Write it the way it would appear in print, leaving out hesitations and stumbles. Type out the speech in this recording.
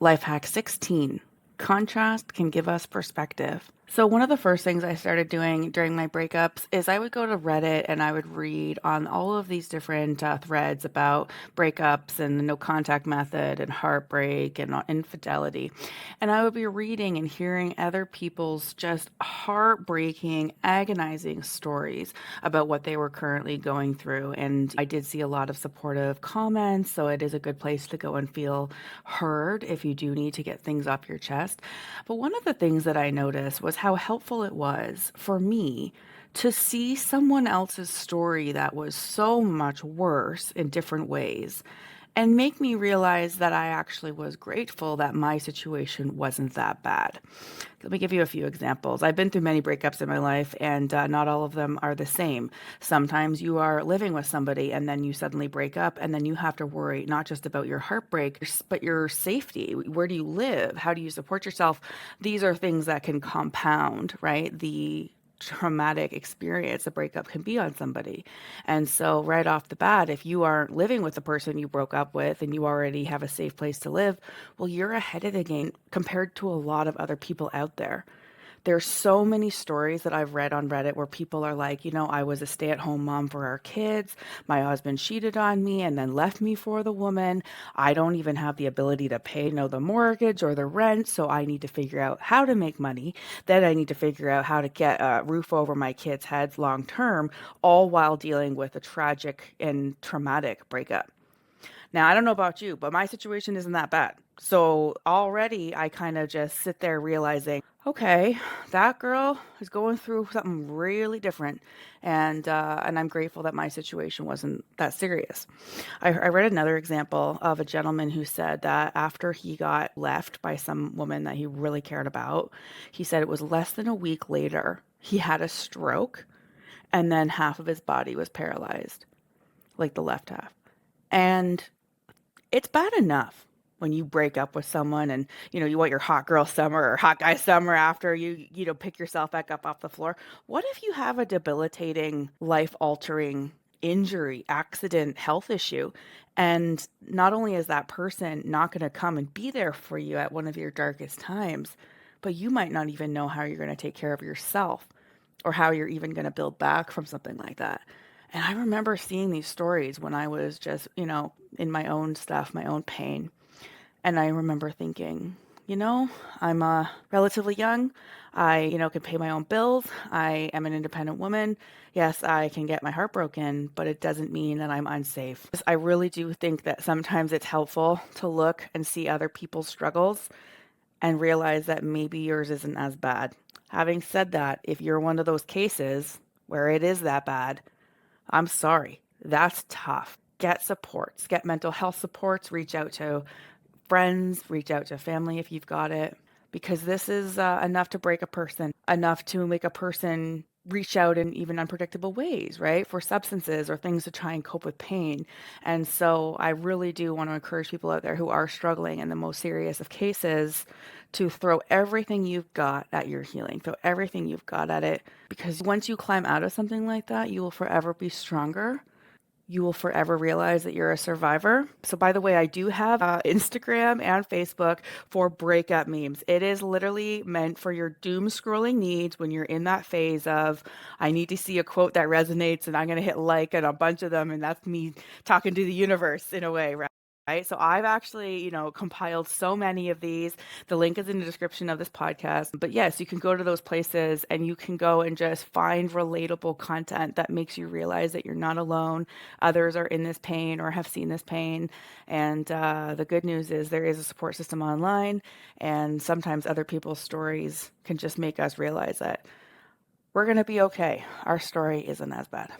Life hack 16. Contrast can give us perspective. So, one of the first things I started doing during my breakups is I would go to Reddit and I would read on all of these different threads about breakups and the no contact method and heartbreak and infidelity. And I would be reading and hearing other people's just heartbreaking, agonizing stories about what they were currently going through. And I did see a lot of supportive comments. So, it is a good place to go and feel heard if you do need to get things off your chest. But one of the things that I noticed was how helpful it was for me to see someone else's story that was so much worse in different ways and make me realize that I actually was grateful that my situation wasn't that bad. Let me give you a few examples. I've been through many breakups in my life, and not all of them are the same. Sometimes you are living with somebody and then you suddenly break up, and then you have to worry not just about your heartbreak, but your safety. Where do you live? How do you support yourself? These are things that can compound, right? The traumatic experience a breakup can be on somebody. And so, right off the bat, if you aren't living with the person you broke up with and you already have a safe place to live, well, you're ahead of the game compared to a lot of other people out there. There's so many stories that I've read on Reddit where people are like, I was a stay-at-home mom for our kids. My husband cheated on me and then left me for the woman. I don't even have the ability to pay, the mortgage or the rent, so I need to figure out how to make money. Then I need to figure out how to get a roof over my kids' heads long term, all while dealing with a tragic and traumatic breakup. Now, I don't know about you, but my situation isn't that bad. So already I kind of just sit there realizing, okay, that girl is going through something really different, and I'm grateful that my situation wasn't that serious. I read another example of a gentleman who said that after he got left by some woman that he really cared about, he said it was less than a week later he had a stroke, and then half of his body was paralyzed, like the left half. And it's bad enough when you break up with someone and you want your hot girl summer or hot guy summer after you pick yourself back up off the floor. What if you have a debilitating, life altering injury, accident, health issue, and not only is that person not going to come and be there for you at one of your darkest times, but you might not even know how you're going to take care of yourself or how you're even going to build back from something like that. And I remember seeing these stories when I was just, in my own stuff, my own pain. And I remember thinking, you know, I'm relatively young. I, can pay my own bills. I am an independent woman. Yes, I can get my heart broken, but it doesn't mean that I'm unsafe. I really do think that sometimes it's helpful to look and see other people's struggles and realize that maybe yours isn't as bad. Having said that, if you're one of those cases where it is that bad, I'm sorry. That's tough. Get supports, get mental health supports, reach out to friends, reach out to family if you've got it, because this is enough to break a person, enough to make a person reach out in even unpredictable ways, right? For substances or things to try and cope with pain. And so I really do want to encourage people out there who are struggling in the most serious of cases to throw everything you've got at your healing, throw everything you've got at it, because once you climb out of something like that, you will forever be stronger. You will forever realize that you're a survivor. So, by the way, I do have Instagram and Facebook for breakup memes. It is literally meant for your doom scrolling needs when you're in that phase of, I need to see a quote that resonates and I'm going to hit like on a bunch of them. And that's me talking to the universe in a way, right? Right. So I've actually, compiled so many of these. The link is in the description of this podcast. But yes, you can go to those places and you can go and just find relatable content that makes you realize that you're not alone. Others are in this pain or have seen this pain. And the good news is there is a support system online. And sometimes other people's stories can just make us realize that we're going to be okay. Our story isn't as bad.